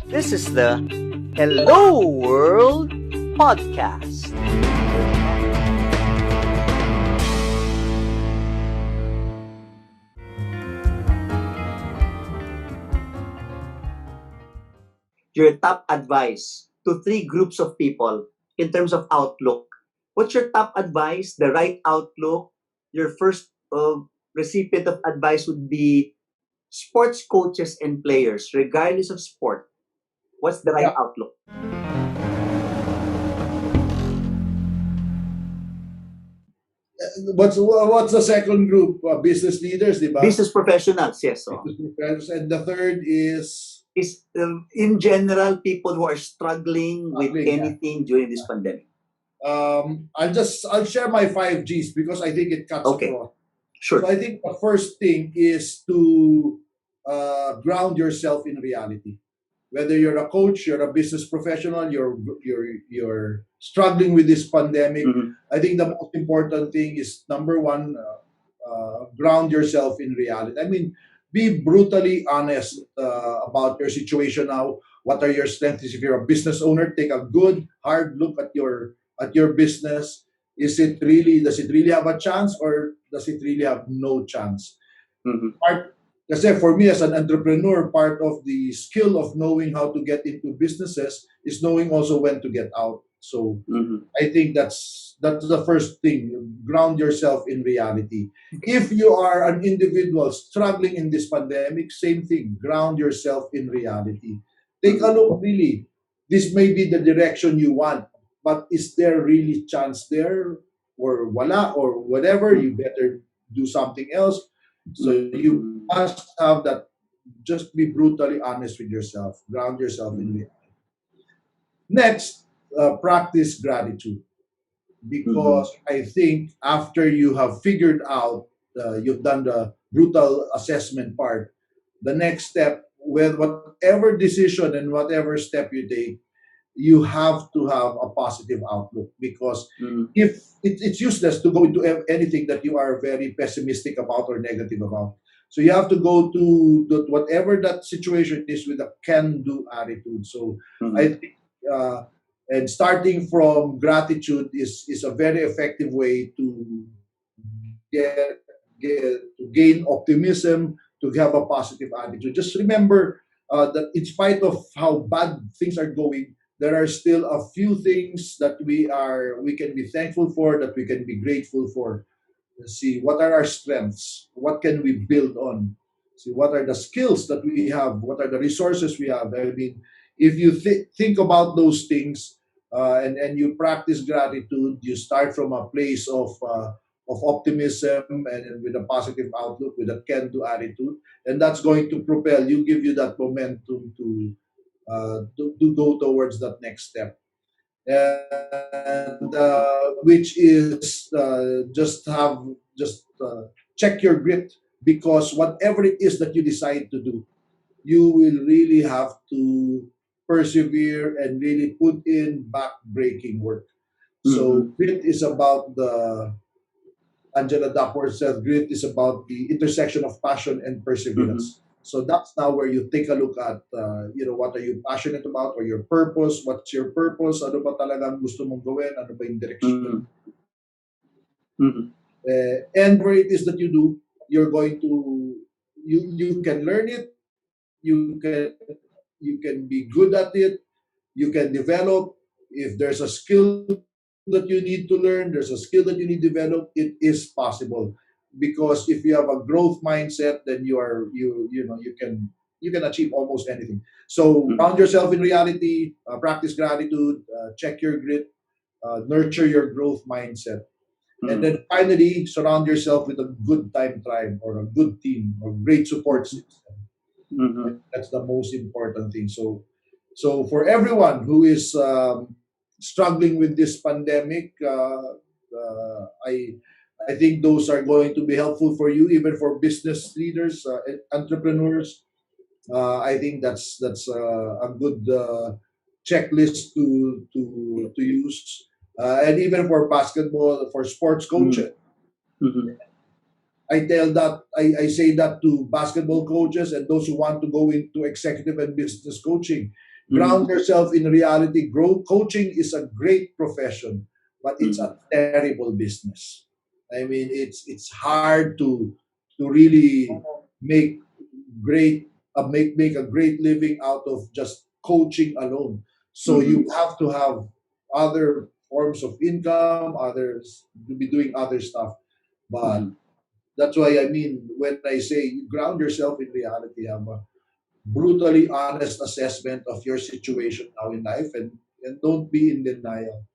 This is the Hello World Podcast. Your top advice to three groups of people in terms of outlook. What's your top advice, the right outlook? Your first recipient of advice would be sports coaches and players, regardless of sport. What's the right outlook? What's the second group? Business leaders, di ba? Business professionals, yes. So. Business professionals. And the third is In general, people who are struggling with Struggling, anything during this pandemic. I'll share my 5 Gs because I think it cuts Okay. across. Sure. So I think the first thing is to ground yourself in reality. Whether you're a coach, you're a business professional, you're struggling with this pandemic. Mhm. I think the most important thing is number one, ground yourself in reality. I mean, be brutally honest about your situation now. What are your strengths? If you're a business owner, take a good hard look at your business. Does it really have a chance, or does it really have no chance? Mhm. Kasi for me as an entrepreneur, part of the skill of knowing how to get into businesses is knowing also when to get out. So Mhm. I think that's the first thing. Ground yourself in reality. If you are an individual struggling in this pandemic, same thing. Ground yourself in reality. Take a look, really. This may be the direction you want, but is there really chance there? Or wala, or whatever, you better do something else. So you must have that. Just be brutally honest with yourself. Ground yourself in reality. Next, practice gratitude. Because I think after you have figured out, you've done the brutal assessment part, the next step, with whatever decision and whatever step you take, you have to have a positive outlook. Because Mhm. if it's useless to go into anything that you are very pessimistic about or negative about. So you have to go to whatever that situation is with a can-do attitude. So Mhm. I think, and starting from gratitude is a very effective way to get, to gain optimism, to have a positive attitude. Just remember that in spite of how bad things are going, there are still a few things that we can be thankful for, that we can be grateful for. Let's see, what are our strengths? What can we build on? See, what are the skills that we have? What are the resources we have? I mean, if you think about those things, and you practice gratitude, you start from a place of optimism, and with a positive outlook, with a can-do attitude, and that's going to propel you, give you that momentum to go towards that next step. And which is just check your grit, because whatever it is that you decide to do, you will really have to persevere and really put in back-breaking work. So grit is about the Angela Duckworth said, grit is about the intersection of passion and perseverance. So that's now where you take a look at, what are you passionate about, or your purpose? What's your purpose? Ano ba talagang gusto mong gawin? Ano ba yung direction? Mhm. And whatever it is that you do, you're going to, you can learn it, you can be good at it, you can develop. If there's a skill that you need to learn, there's a skill that you need to develop, it is possible. Because if you have a growth mindset, then you can achieve almost anything. So ground yourself in reality, practice gratitude, check your grit, nurture your growth mindset. And then finally, surround yourself with a good time tribe, or a good team, or great support system. Mhm. That's the most important thing. So for everyone who is struggling with this pandemic, I think those are going to be helpful for you, even for business leaders, entrepreneurs. I think that's a good checklist to use, and even for basketball, for sports coaches. Mhm. I say that to basketball coaches and those who want to go into executive and business coaching. Ground yourself in reality. Coaching is a great profession, but it's a terrible business. I mean, it's hard to really make make a great living out of just coaching alone. So you have to have other forms of income, others to be doing other stuff. But that's why, I mean, when I say ground yourself in reality, have a brutally honest assessment of your situation now in life, and don't be in denial.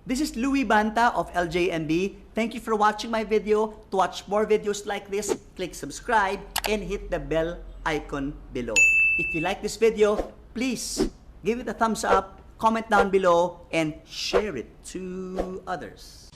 This is Louis Banta of LJMB. Thank you for watching my video. To watch more videos like this, click subscribe and hit the bell icon below. If you like this video, please give it a thumbs up, comment down below, and share it to others.